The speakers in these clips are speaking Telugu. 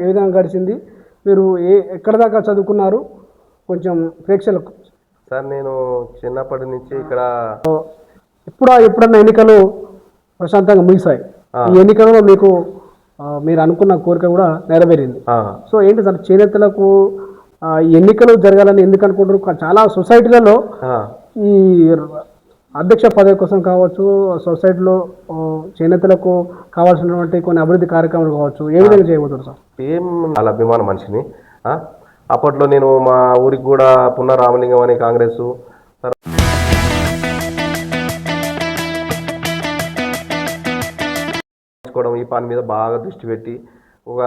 ఏ విధంగా గడిచింది? మీరు ఎక్కడ దాకా చదువుకున్నారు? కొంచెం ప్రేక్షకులకు. సార్ నేను చిన్నప్పటి నుంచి ఇక్కడ ఎప్పుడన్నా ఎన్నికలు ప్రశాంతంగా ముగిశాయి. ఈ ఎన్నికలలో మీకు మీరు అనుకున్న కోరిక కూడా నెరవేరింది. సో ఏంటి సార్ చేనేతలకు ఈ ఎన్నికలు జరగాలని ఎందుకు అనుకుంటారు? చాలా సొసైటీలలో ఈ అధ్యక్ష పదవి కోసం కావచ్చు, సొసైటీలో చేనేతలకు కావాల్సినటువంటి కొన్ని అభివృద్ధి కార్యక్రమాలు కావచ్చు, ఏ విధంగా చేయబోతున్నారు సార్? చాలా అభిమాన మనిషిని. అప్పట్లో నేను మా ఊరికి కూడా పునరామలింగం అని కాంగ్రెస్ ఈ పని మీద బాగా దృష్టి పెట్టి ఒక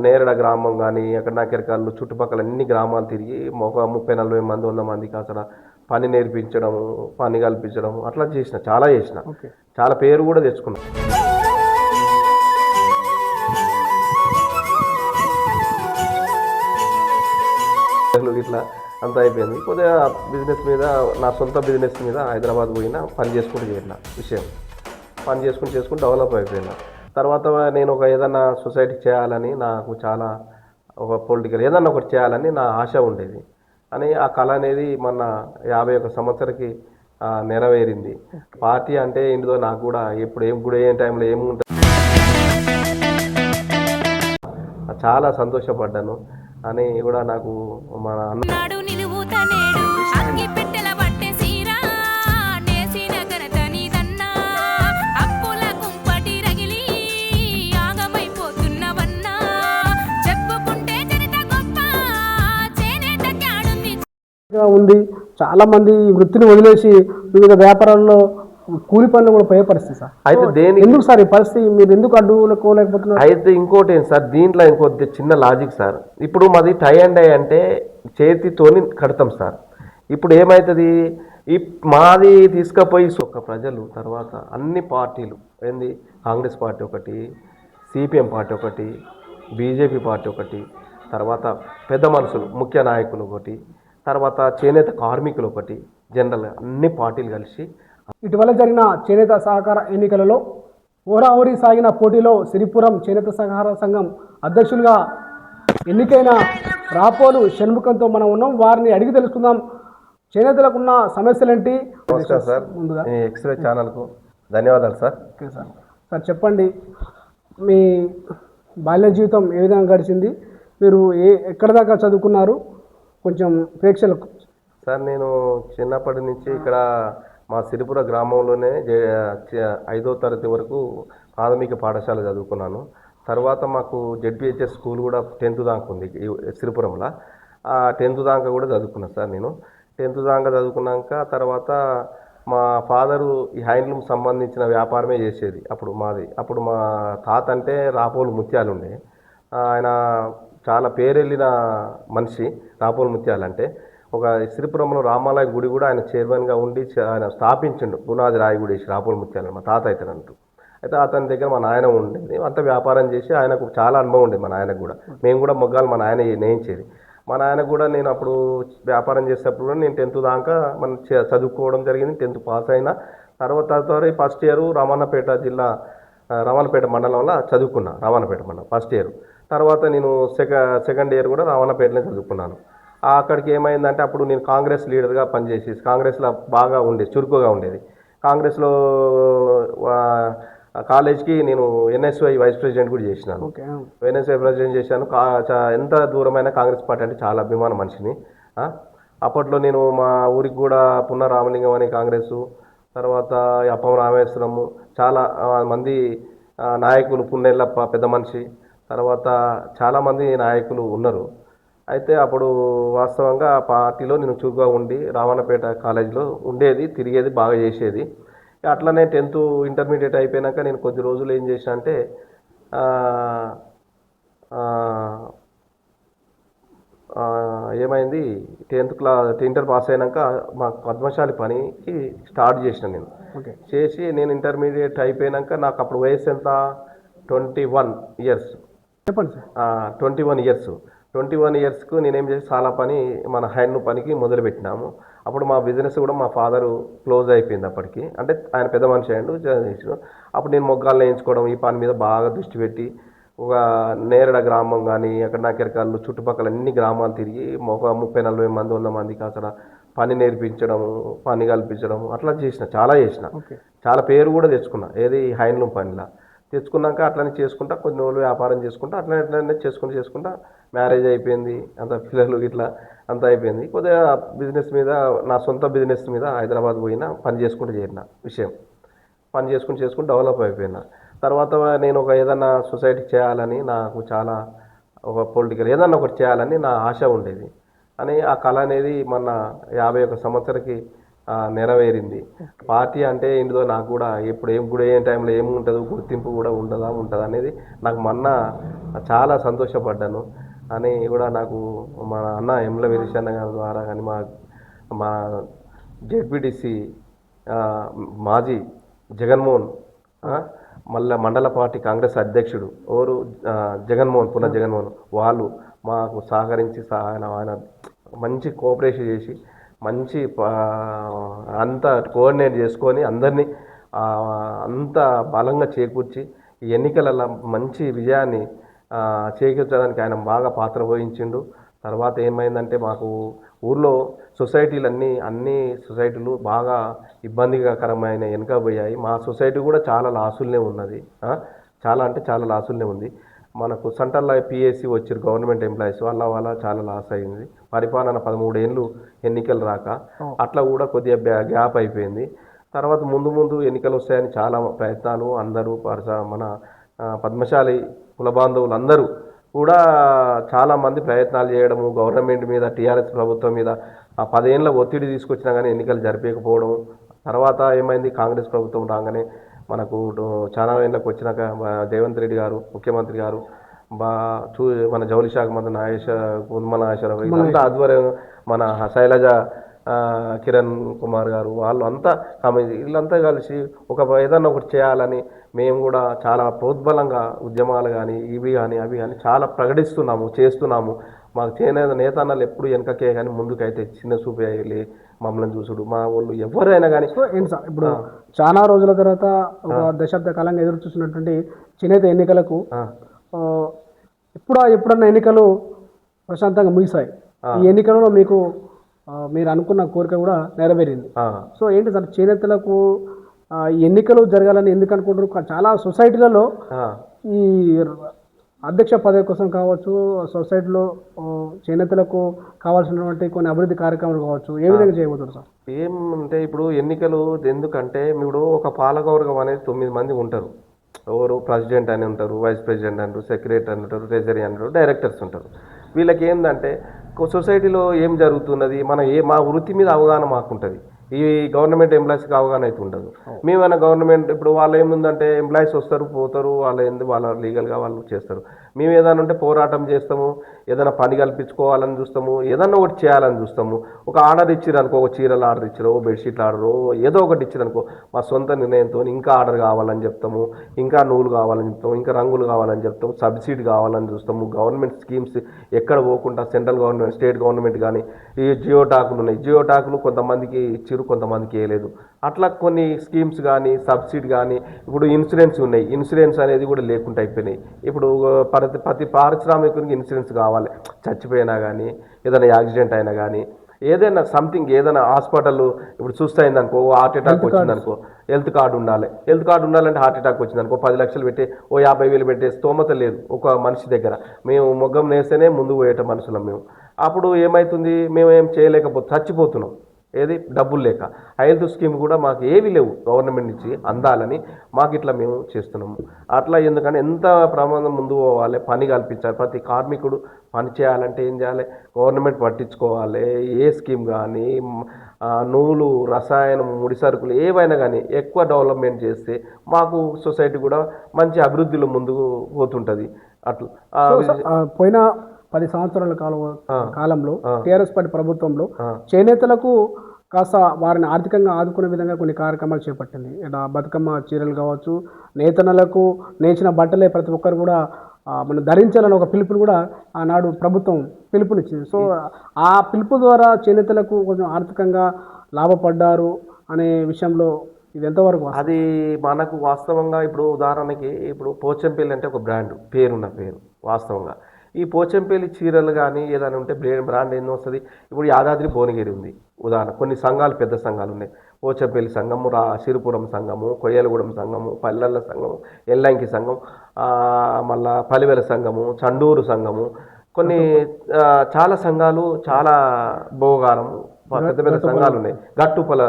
నేరడ గ్రామం కానీ అక్కడ నాకెరకాళ్ళు చుట్టుపక్కల అన్ని గ్రామాలు తిరిగి ఒక 30-40 మంది 100 మందికి అసలు పని నేర్పించడము, పని కల్పించడము అట్లా చేసిన, చాలా చేసిన, చాలా పేరు కూడా తెచ్చుకున్నాను. ఇట్లా అంతా అయిపోయింది. కొద్దిగా బిజినెస్ మీద, నా సొంత బిజినెస్ మీద హైదరాబాద్ పోయినా పని చేసుకుంటూ చేరిన విషయం, పని చేసుకుంటూ డెవలప్ అయిపోయినా. తర్వాత నేను ఒక ఏదన్నా సొసైటీ చేయాలని నాకు చాలా ఒక పొలిటికల్ ఏదన్నా ఒకటి చేయాలని నా ఆశ ఉండేది. అని ఆ కళ అనేది మొన్న 51 సంవత్సరాలకి నెరవేరింది. పార్టీ అంటే ఏంటిదో నాకు కూడా ఎప్పుడు ఏ టైంలో ఏముంటుంది చాలా సంతోషపడ్డాను అని కూడా నాకు మన ఉంది. చాలా మంది వృత్తిని వదిలేసి వివిధ వ్యాపారాల్లో కూలి పనులు కూడా పోయే పరిస్థితి సార్. అయితే ఎందుకు సార్ ఈ పరిస్థితి? మీరు ఎందుకు అడ్డుకోలేకపోతున్నారు? అయితే ఇంకోటి ఏంటి సార్, దీంట్లో ఇంకోటి చిన్న లాజిక్ సార్. ఇప్పుడు మాది టై అండ్ డై అంటే చేతితోని కడతాం సార్. ఇప్పుడు ఏమవుతుంది, ఈ మాది తీసుకుపోయి ఒక ప్రజలు తర్వాత అన్ని పార్టీలు ఏంది, కాంగ్రెస్ పార్టీ ఒకటి, సిపిఎం పార్టీ ఒకటి, బీజేపీ పార్టీ ఒకటి, తర్వాత పెద్ద మనుషులు ముఖ్య నాయకులు ఒకటి, తర్వాత చేనేత కార్మికులు ఒకటి, జనరల్ అన్ని పార్టీలు కలిసి ఇటీవల జరిగిన చేనేత సహకార ఎన్నికలలో హోరాహోరీ సాగిన పోటీలో సిరిపురం చేనేత సహకార సంఘం అధ్యక్షులుగా ఎన్నికైన రాపోలు షణ్ముఖంతో మనం ఉన్నాం. వారిని అడిగి తెలుసుకుందాం చేనేతలకు ఉన్న సమస్యలేంటి. నమస్కారం సార్, ముందుగా ఎక్స్ప్రెస్ ఛానల్కు ధన్యవాదాలు సార్. Okay sir. సార్ చెప్పండి, మీ బాల్య జీవితం ఏ విధంగా గడిచింది? మీరు ఎక్కడ దాకా చదువుకున్నారు? కొంచెం ప్రేక్షకులకు. సార్ నేను చిన్నప్పటి నుంచి ఇక్కడ మా సిరిపుర గ్రామంలోనే 5వ తరగతి వరకు ప్రాథమిక పాఠశాల చదువుకున్నాను. తర్వాత మాకు జెడ్పిహెచ్ఎస్ స్కూల్ కూడా 10th దాకా ఉంది సిరిపురంలో. ఆ 10th దాకా కూడా చదువుకున్నాను సార్. నేను 10th దాకా చదువుకున్నాక తర్వాత మా ఫాదరు ఈ హ్యాండ్లూమ్ సంబంధించిన వ్యాపారమే చేసేది అప్పుడు మా తాత అంటే రాపోలు ముత్యాలు ఉండే. ఆయన చాలా పేరెళ్ళిన మనిషి రాపోలు ముత్యాలు అంటే. ఒక సిరిపురంలో రామాలయ గుడి కూడా ఆయన చైర్మన్గా ఉండి ఆయన స్థాపించిండు, పునాది రాయి గుడి రాపోలు ముత్యాలు మా తాత అవుతాడంటూ. అయితే అతని దగ్గర మా నాయన ఉండేది, అంత వ్యాపారం చేసి ఆయనకు చాలా అనుభవం ఉండేది. మా నాయనకు కూడా మేము కూడా మొగ్గాలు మా నాయన నేయించేది. మా నాయనకు కూడా నేను అప్పుడు వ్యాపారం చేసేటప్పుడు కూడా నేను 10th దాకా మనం చదువుకోవడం జరిగింది. 10th పాస్ అయినా తర్వాత ఫస్ట్ ఇయర్ రామన్నపేట జిల్లా రామన్నపేట మండలంలో చదువుకున్నా. రామన్నపేట మండలం ఫస్ట్ ఇయర్. తర్వాత నేను సెకండ్ ఇయర్ కూడా రామన్నపేటలో చదువుకున్నాను. అక్కడికి ఏమైందంటే అప్పుడు నేను కాంగ్రెస్ లీడర్గా పనిచేసి కాంగ్రెస్లో బాగా చురుకుగా ఉండేది. కాంగ్రెస్లో కాలేజ్కి నేను ఎన్ఎస్వై వైస్ ప్రెసిడెంట్ కూడా చేసినాను. ఎన్ఎస్వై ప్రెసిడెంట్ చేశాను. ఎంత దూరమైన కాంగ్రెస్ పార్టీ అంటే చాలా అభిమాన మనిషిని. అప్పట్లో నేను మా ఊరికి కూడా పునరామలింగం అని కాంగ్రెస్, తర్వాత అప్పం రామేశ్వరము, చాలా మంది నాయకులు, పున్నెల్లప్ప పెద్ద మనిషి, తర్వాత చాలామంది నాయకులు ఉన్నారు. అయితే అప్పుడు వాస్తవంగా ఆ పార్టీలో నేను చురుగ్గా ఉండి రామన్నపేట కాలేజీలో ఉండేది, తిరిగేది, బాగా చేసేది. అట్లనే 10th ఇంటర్మీడియట్ అయిపోయాక నేను కొద్ది రోజులు ఏం చేసిన అంటే ఏమైంది, 10th ఇంటర్ పాస్ అయినాక మా పద్మశాలి పనికి స్టార్ట్ చేసిన నేను. చేసి నేను ఇంటర్మీడియట్ అయిపోయాక నాకు అప్పుడు వయసు ఎంత, 21 ఇయర్స్. చెప్పండి సార్. 21 ఇయర్స్కు నేనేం చేసి చాలా పని మన హ్యాండ్లూమ్ పనికి మొదలుపెట్టినాము. అప్పుడు మా బిజినెస్ కూడా మా ఫాదరు క్లోజ్ అయిపోయింది అప్పటికి. అంటే ఆయన పెద్ద మనిషి అయ్యాడు. అప్పుడు నేను మొగ్గాలు వేయించుకోవడం, ఈ పని మీద బాగా దృష్టి పెట్టి ఒక నేరడ గ్రామం కానీ అక్కడ నాకెరకాళ్ళు చుట్టుపక్కల అన్ని గ్రామాలు తిరిగి ఒక 30-40 మంది 100 మందికి అక్కడ పని నేర్పించడము, పని కల్పించడము అట్లా చాలా చేసిన. ఓకే. చాలా పేరు కూడా తెచ్చుకున్నా. ఏది హ్యాండ్లూమ్ పనిలా తెచ్చుకున్నాక అట్లనే చేసుకుంటా కొన్ని రోజులు వ్యాపారం చేసుకుంటా అట్లనే చేసుకుంటా మ్యారేజ్ అయిపోయింది. అంత పిల్లలు ఇట్లా అంతా అయిపోయింది. కొద్దిగా బిజినెస్ మీద నా సొంత బిజినెస్ మీద హైదరాబాద్ పోయినా పని చేసుకుంటూ చేరిన విషయం. పని చేసుకుంటూ డెవలప్ అయిపోయినా. తర్వాత నేను ఒక ఏదన్నా సొసైటీ చేయాలని నాకు చాలా ఒక పొలిటికల్ ఏదన్నా ఒకటి చేయాలని నా ఆశ ఉండేది. అని ఆ కళ అనేది మొన్న 51 సంవత్సరాలకి నెరవేరింది. పార్టీ అంటే ఏంటిదో నాకు కూడా ఎప్పుడు ఏ టైంలో ఏముంటుందో గుర్తింపు కూడా ఉంటుందా అనేది నాకు మొన్న చాలా సంతోషపడ్డాను. అని కూడా నాకు మా అన్న ఎమ్ల వీరేశన్న గారి ద్వారా కానీ మా జెడ్పీటీసీ మాజీ జగన్మోహన్ మళ్ళీ మండల పార్టీ కాంగ్రెస్ అధ్యక్షుడు పున జగన్మోహన్ వాళ్ళు మాకు సహకరించి ఆయన మంచి కోఆపరేషన్ చేసి మంచి అంతా కోఆర్డినేట్ చేసుకొని అందరినీ అంత బలంగా చేకూర్చి ఈ ఎన్నికలలో మంచి విజయాన్ని చేకూర్చడానికి ఆయన బాగా పాత్ర వహించిండు. తర్వాత ఏమైందంటే మాకు ఊర్లో అన్ని సొసైటీలు బాగా ఇబ్బందికరమైన వెనుకపోయాయి. మా సొసైటీ కూడా చాలా లాసులనే ఉన్నది. చాలా అంటే చాలా లాసులనే ఉంది. మనకు సెంట్రల్లో పిఎస్సి వచ్చారు గవర్నమెంట్ ఎంప్లాయీస్ వాళ్ళ చాలా లాస్ అయింది. పరిపాలన 13 ఏళ్ళు ఎన్నికలు రాక అట్లా కూడా కొద్దిగా గ్యాప్ అయిపోయింది. తర్వాత ముందు ఎన్నికలు వస్తాయని చాలా ప్రయత్నాలు అందరూ మన పద్మశాలి కుల బాంధవులు అందరూ కూడా చాలామంది ప్రయత్నాలు చేయడము గవర్నమెంట్ మీద టీఆర్ఎస్ ప్రభుత్వం మీద 10 ఏళ్ళ ఒత్తిడి తీసుకొచ్చినా కానీ ఎన్నికలు జరిపేయకపోవడం. తర్వాత ఏమైంది కాంగ్రెస్ ప్రభుత్వం రాగానే మనకు చాలా ఏళ్ళకి వచ్చినాక రేవంత్ రెడ్డి గారు ముఖ్యమంత్రి గారు మన జౌలి శాఖ మంత్రి ఉమ్మల నాగేశ్వరరావు ఇదంతా ఆధ్వర్యం మన శైలజ కిరణ్ కుమార్ గారు వీళ్ళంతా కలిసి ఏదన్నా ఒకటి చేయాలని మేము కూడా చాలా ప్రోద్బలంగా ఉద్యమాలు కానీ అవి కానీ చాలా చేస్తున్నాము. మాకు చేనేత నేతన్నలు ఎప్పుడు వెనకకే కానీ ముందుకైతే చిన్న చూపే మమ్మల్ని చూసుడు మా వాళ్ళు ఎవరైనా కానీ. సో ఏంటి సార్ ఇప్పుడు చాలా రోజుల తర్వాత ఒక దశాబ్ద కాలంగా ఎదురు చూసినటువంటి చేనేత ఎన్నికలకు ఎప్పుడన్నా ఎన్నికలు ప్రశాంతంగా ముగిసాయి. ఈ ఎన్నికలలో మీకు మీరు అనుకున్న కోరిక కూడా నెరవేరింది. సో ఏంటి సార్ చేనేతలకు ఎన్నికలు జరగాలని ఎందుకు అనుకుంటారు? చాలా సొసైటీలలో ఈ అధ్యక్ష పదవి కోసం కావచ్చు, సొసైటీలో చేనేతలకు కావాల్సినటువంటి కొన్ని అభివృద్ధి కార్యక్రమాలు కావచ్చు, ఏ విధంగా చేయబోతున్నారు సార్? ఏమంటే ఇప్పుడు ఎన్నికలు ఎందుకంటే ఇప్పుడు ఒక పాలకవర్గం అనేది 9 మంది ఉంటారు. ఎవరు ప్రెసిడెంట్ అని ఉంటారు, వైస్ ప్రెసిడెంట్ అంటారు, సెక్రటరీ అంటారు, ట్రెజరీ అంటారు, డైరెక్టర్స్ ఉంటారు. వీళ్ళకి ఏంటంటే సొసైటీలో ఏం జరుగుతున్నది మా వృత్తి మీద అవగాహన మాకుంటుంది. ఈ గవర్నమెంట్ ఎంప్లాయీస్కి అవగాహన అయితే ఉండదు. మేమైనా గవర్నమెంట్ ఇప్పుడు వాళ్ళు ఏముందంటే ఎంప్లాయీస్ వస్తారు పోతారు వాళ్ళ లీగల్గా వాళ్ళు చేస్తారు. మేము ఏదైనా ఉంటే పోరాటం చేస్తాము, ఏదైనా పని కల్పించుకోవాలని చూస్తాము, ఏదన్నా ఒకటి చేయాలని చూస్తాము. ఒక ఆర్డర్ ఇచ్చిరనుకో, ఒక చీరలు ఆర్డర్ ఇచ్చారో, బెడ్షీట్లు ఆర్డరు, ఏదో ఒకటి ఇచ్చిరనుకో మా సొంత నిర్ణయంతో ఇంకా ఆర్డర్ కావాలని చెప్తాము, ఇంకా నూలు కావాలని చెప్తాము, ఇంకా రంగులు కావాలని చెప్తాము, సబ్సిడీ కావాలని చూస్తాము. గవర్నమెంట్ స్కీమ్స్ ఎక్కడ పోకుండా సెంట్రల్ గవర్నమెంట్ స్టేట్ గవర్నమెంట్ కానీ ఈ జియో టాకులు ఉన్నాయి. జియో టాకులు కొంతమందికి ఇచ్చిరు, కొంతమందికి వేయలేదు. అట్లా కొన్ని స్కీమ్స్ కానీ సబ్సిడీ కానీ ఇప్పుడు ఇన్సూరెన్స్ ఉన్నాయి. ఇన్సూరెన్స్ అనేది కూడా లేకుండా అయిపోయినాయి. ఇప్పుడు ప్రతి పారిశ్రామికునికి ఇన్సూరెన్స్ కావాలి. చచ్చిపోయినా కానీ ఏదైనా యాక్సిడెంట్ అయినా కానీ ఏదైనా సంథింగ్ ఏదైనా హాస్పిటల్ ఇప్పుడు చూస్తాయిందనుకో, హార్ట్ అటాక్ వచ్చిందనుకో హెల్త్ కార్డు ఉండాలి. హెల్త్ కార్డు ఉండాలంటే హార్ట్ అటాక్ వచ్చిందనుకో 10 లక్షలు పెట్టి 50,000 పెట్టే స్తోమత లేదు ఒక మనిషి దగ్గర. మేము మొగ్గం నేస్తేనే ముందు పోయేట మనుషులం మేము. అప్పుడు ఏమవుతుంది, మేము ఏం చచ్చిపోతున్నాం. ఏది డబ్బులు లేక. హెల్త్ స్కీమ్ కూడా మాకు ఏవి లేవు గవర్నమెంట్ నుంచి అందాలని మాకు ఇట్లా మేము చేస్తున్నాము. అట్లా ఎందుకంటే ఎంత ప్రమాదం ముందు పోవాలి, పని కల్పించాలి. ప్రతి కార్మికుడు పని చేయాలంటే ఏం చేయాలి, గవర్నమెంట్ పట్టించుకోవాలి. ఏ స్కీమ్ కానీ నూలు, రసాయనం, ముడి సరుకులు ఏవైనా కానీ ఎక్కువ డెవలప్మెంట్ చేస్తే మాకు సొసైటీ కూడా మంచి అభివృద్ధిలో ముందుకు పోతుంటుంది. అట్లా పోయిన 10 సంవత్సరాల కాలంలో టీఆర్ఎస్ పార్టీ ప్రభుత్వంలో చేనేతలకు కాస్త వారిని ఆర్థికంగా ఆదుకునే విధంగా కొన్ని కార్యక్రమాలు చేపట్టింది. ఇలా బతుకమ్మ చీరలు కావచ్చు, నేతనలకు నేసిన బట్టలే ప్రతి ఒక్కరు కూడా మనం ధరించాలని ఒక పిలుపుని కూడా ఆనాడు ప్రభుత్వం పిలుపునిచ్చింది. సో ఆ పిలుపు ద్వారా చేనేతలకు కొంచెం ఆర్థికంగా లాభపడ్డారు అనే విషయంలో ఇది ఎంతవరకు వాస్తవం? అది మనకు వాస్తవంగా ఇప్పుడు ఉదాహరణకి ఇప్పుడు పోచంపల్లి అంటే ఒక పేరున్న పేరు వాస్తవంగా. ఈ పోచంపల్లి చీరలు కానీ ఏదైనా ఉంటే బ్రాండ్ ఏందో వస్తుంది. ఇప్పుడు యాదాద్రి భువనగిరి ఉంది ఉదాహరణ, కొన్ని సంఘాలు పెద్ద సంఘాలు ఉన్నాయి. పోచంపల్లి సంఘము, సిరిపురం సంఘము, కొయ్యలగూడెం సంఘము, పల్లెల సంఘము, ఎల్లంకి సంఘం, మళ్ళా పలివెల సంఘము, చండూరు సంఘము, కొన్ని చాలా సంఘాలు, చాలా భోగారం పెద్ద పెద్ద సంఘాలు ఉన్నాయి. గట్టుపల,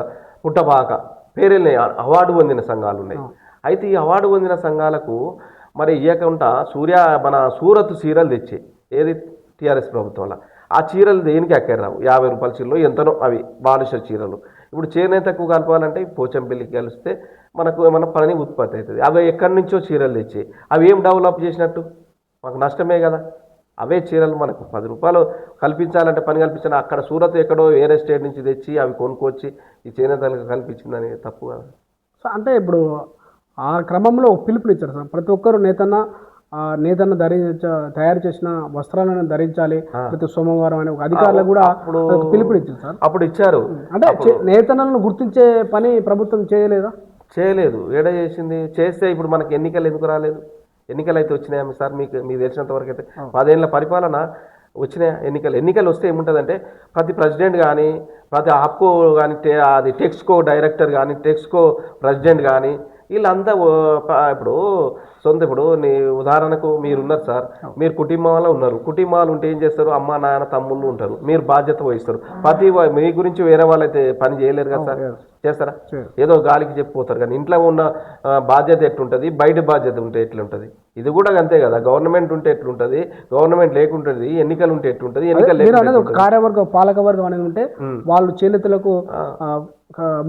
పుట్టబాక పేరెళ్ళి అవార్డు పొందిన సంఘాలు ఉన్నాయి. అయితే ఈ అవార్డు పొందిన సంఘాలకు మరి ఇవ్వకుండా మన సూరత్ చీరలు తెచ్చే ఏది టీఆర్ఎస్ ప్రభుత్వంలో ఆ చీరలు దేనికి ఎక్కరావు. 50 రూపాయల చీరలు ఎంతనో అవి బాలుష చీరలు. ఇప్పుడు చేనేతకు కలపాలంటే పోచంపల్లికి కలిస్తే మనకు ఏమైనా పని ఉత్పత్తి అవుతుంది. అవి ఎక్కడి నుంచో చీరలు తెచ్చి అవి ఏం డెవలప్ చేసినట్టు, మాకు నష్టమే కదా. అవే చీరలు మనకు 10 రూపాయలు కల్పించాలంటే పని కల్పించాలి, అక్కడ సూరత్ ఎక్కడో వేరే స్టేట్ నుంచి తెచ్చి అవి కొనుక్కొచ్చి ఈ చేనేతలకు కల్పించిందని తప్పు కదా. సో అంటే ఇప్పుడు ఆ క్రమంలో పిలుపునిచ్చారు సార్, ప్రతి ఒక్కరు నేతన్న తయారు చేసిన వస్త్రాలను ధరించాలి ప్రతి సోమవారం అనే ఒక అధికారులు కూడా పిలుపునిచ్చారు సార్. అప్పుడు ఇచ్చారు. అంటే నేతన్నలను గుర్తించే పని ప్రభుత్వం చేయలేదా? చేయలేదు. ఏడ చేసింది? చేస్తే ఇప్పుడు మనకి ఎన్నికలు ఎందుకు రాలేదు? ఎన్నికలు అయితే వచ్చినాయా సార్? మీకు తెలిసినంత వరకు అయితే 10 ఏళ్ళ పరిపాలన వచ్చినాయా ఎన్నికలు వస్తే ఏముంటుందంటే ప్రతి ప్రెసిడెంట్ కానీ, ప్రతి ఆప్కో కానీ, అది టెక్స్కో డైరెక్టర్ కానీ, టెక్స్కో ప్రెసిడెంట్ కానీ వీళ్ళంతా ఇప్పుడు ఉదాహరణకు మీరున్నారు సార్, మీరు కుటుంబంలో ఉన్నారు. కుటుంబాలు ఉంటే ఏం చేస్తారు? అమ్మ నాన్న తమ్ముళ్ళు ఉంటారు, మీరు బాధ్యత వహిస్తారు. మీ గురించి వేరే వాళ్ళైతే పని చేయలేరు కదా సార్, చేస్తారా? ఏదో గాలికి చెప్పిపోతారు. కానీ ఇంట్లో ఉన్న బాధ్యత ఎట్లుంటుంది, బయట బాధ్యత ఉంటే ఎట్లుంటుంది? ఇది కూడా అంతే కదా. గవర్నమెంట్ ఉంటే ఎట్లుంటుంది, గవర్నమెంట్ లేకుంటుంది, ఎన్నికలు ఉంటే ఎట్లుంటుంది, ఎన్నికలు కార్యవర్గం పాలకవర్గం అనేది ఉంటే వాళ్ళు చేనేతలకు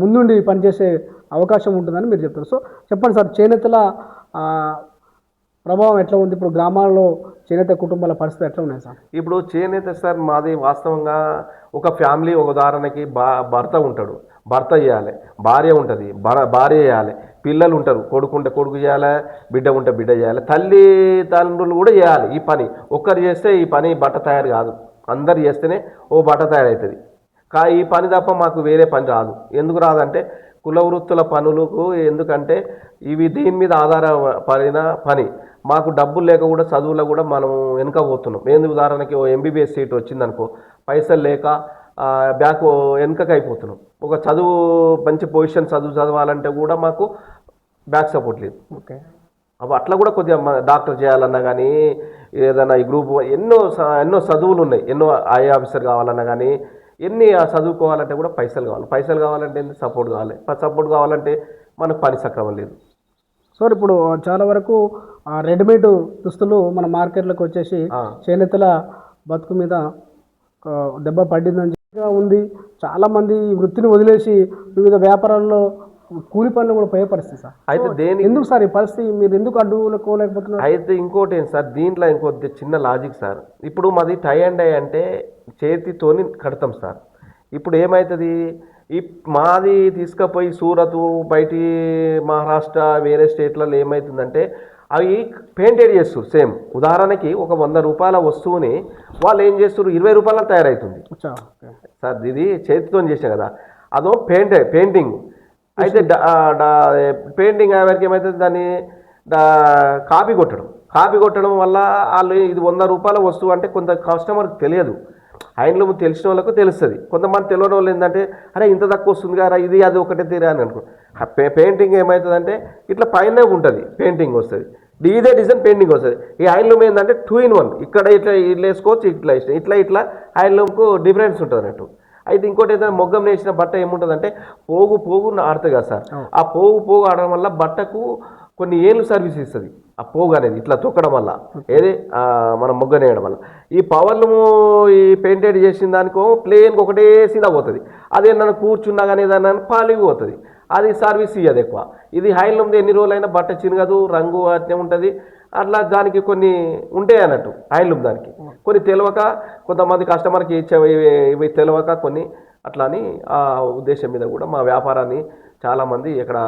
ముందుండి పనిచేసే అవకాశం ఉంటుందని మీరు చెప్తారు. సో చెప్పండి సార్, చేనేతల ప్రభావం ఎట్లా ఉంది ఇప్పుడు గ్రామాల్లో? చేనేత కుటుంబాల పరిస్థితి ఎట్లా ఉన్నాయి సార్? ఇప్పుడు చేనేత సార్ మాది వాస్తవంగా ఒక ఫ్యామిలీ, ఒక ఉదాహరణకి భర్త ఉంటాడు, భర్త చేయాలి, భార్య ఉంటుంది, భార్య చేయాలి, పిల్లలు ఉంటారు, కొడుకు ఉంటే కొడుకు చేయాలి, బిడ్డ ఉంటే బిడ్డ చేయాలి, తల్లిదండ్రులు కూడా చేయాలి. ఈ పని ఒక్కరు చేస్తే ఈ పని బట్ట తయారు కాదు, అందరు చేస్తేనే ఓ బట్ట తయారవుతుంది. ఈ పని తప్ప మాకు వేరే పని రాదు. ఎందుకు రాదంటే కుల వృత్తుల పనులకు, ఎందుకంటే ఇవి దీని మీద ఆధారపడిన పని. మాకు డబ్బులు లేక కూడా చదువులో కూడా మనం వెనుక పోతున్నాం. ఏంది ఉదాహరణకి MBBS సీట్ వచ్చిందనుకో, పైసలు లేక వెనుకకి అయిపోతున్నాం. ఒక చదువు మంచి పొజిషన్ చదవాలంటే కూడా మాకు బ్యాక్ సపోర్ట్ లేదు. ఓకే, అట్లా కూడా కొద్దిగా డాక్టర్ చేయాలన్నా కానీ, ఏదైనా ఈ గ్రూప్ ఎన్నో చదువులు ఉన్నాయి, ఎన్నో ఐఏ ఆఫీసర్ కావాలన్నా కానీ, ఎన్ని చదువుకోవాలంటే కూడా పైసలు కావాలి. పైసలు కావాలంటే సపోర్ట్ కావాలి. సపోర్ట్ కావాలంటే మనకు పని సక్రమం లేదు. సో ఇప్పుడు చాలా వరకు రెడీమేడ్ దుస్తులు మన మార్కెట్లోకి వచ్చేసి చేనేతల బతుకు మీద దెబ్బ పడిందని ఉంది. చాలామంది ఈ వృత్తిని వదిలేసి వివిధ వ్యాపారాల్లో కూలి పనులు కూడా పోయే పరిస్థితి సార్. అయితే ఎందుకు సార్ ఈ పరిస్థితి? మీరు ఎందుకు అడ్డుకోలేకపోతున్నారు? అయితే ఇంకోటి ఏంటి సార్, దీంట్లో ఇంకోటి చిన్న లాజిక్ సార్. ఇప్పుడు మాది టై అండ్ డై అంటే చేతితోని కడతాం సార్. ఇప్పుడు ఏమవుతుంది, మాది తీసుకుపోయి సూరత్, బయటి మహారాష్ట్ర, వేరే స్టేట్లలో ఏమవుతుందంటే అవి పెయింటెడ్ చేస్తారు. సేమ్ ఉదాహరణకి ఒక 100 రూపాయల వస్తువుని వాళ్ళు ఏం చేస్తారు, 20 రూపాయల తయారవుతుంది సార్. ఇది చేతితో చేసాం కదా, అదో పెయింటింగ్. అయితే పెయింటింగ్ అయ్యేవరకు ఏమవుతుంది, దాన్ని కాపీ కొట్టడం వల్ల వాళ్ళు ఇది 100 రూపాయల వస్తువు అంటే కొంత కస్టమర్కి తెలియదు. హ్యాండ్లూమ్ తెలిసిన వాళ్ళకు తెలుస్తుంది. కొంతమంది తెలియని వాళ్ళు ఏంటంటే అరే ఇంత తక్కువ వస్తుంది కదా, ఇది అది ఒకటే తీరా అని అనుకో. పెయింటింగ్ ఏమవుతుందంటే ఇట్లా పైన ఉంటుంది, పెయింటింగ్ వస్తుంది, ఇదే డిజైన్ పెయింటింగ్ వస్తుంది. ఈ హ్యాండ్లూమ్ ఏంటంటే 2 in 1, ఇక్కడ ఇట్లా వేసుకోవచ్చు, ఇట్లా హ్యాండ్లూమ్కు డిఫరెన్స్ ఉంటుంది అన్నట్టు. అయితే ఇంకోటి ఏదైనా మొగ్గం వేసిన బట్ట ఏముంటుందంటే పోగు ఆడుతుంది కదా సార్. ఆ పోగు ఆడడం వల్ల బట్టకు కొన్ని ఏళ్ళు సర్వీస్ ఇస్తుంది. ఆ పోగు అనేది ఇట్లా తొక్కడం వల్ల, ఏది మనం మొగ్గనేయడం వల్ల ఈ పవర్లు ఈ పెయింటెడ్ చేసిన దానికో ప్లేన్కి ఒకటే సీదా పోతుంది. అదే నన్ను కూర్చున్నా కానీ దాన్ని పాలిపోతుంది, అది సర్వీస్ ఇవ్వదు ఎక్కువ. ఇది హ్యాండ్లూమ్ది ఎన్ని రోజులైనా బట్ట చినగదు, రంగు అట్నే ఉంటుంది. అట్లా దానికి కొన్ని ఉంటాయి అన్నట్టు హ్యాండ్లూమ్ దానికి కొన్ని తెలియక, కొంతమంది కస్టమర్కి ఇవి తెలియక కొన్ని అట్లా అని ఆ ఉద్దేశం మీద కూడా మా వ్యాపారాన్ని చాలామంది ఇక్కడ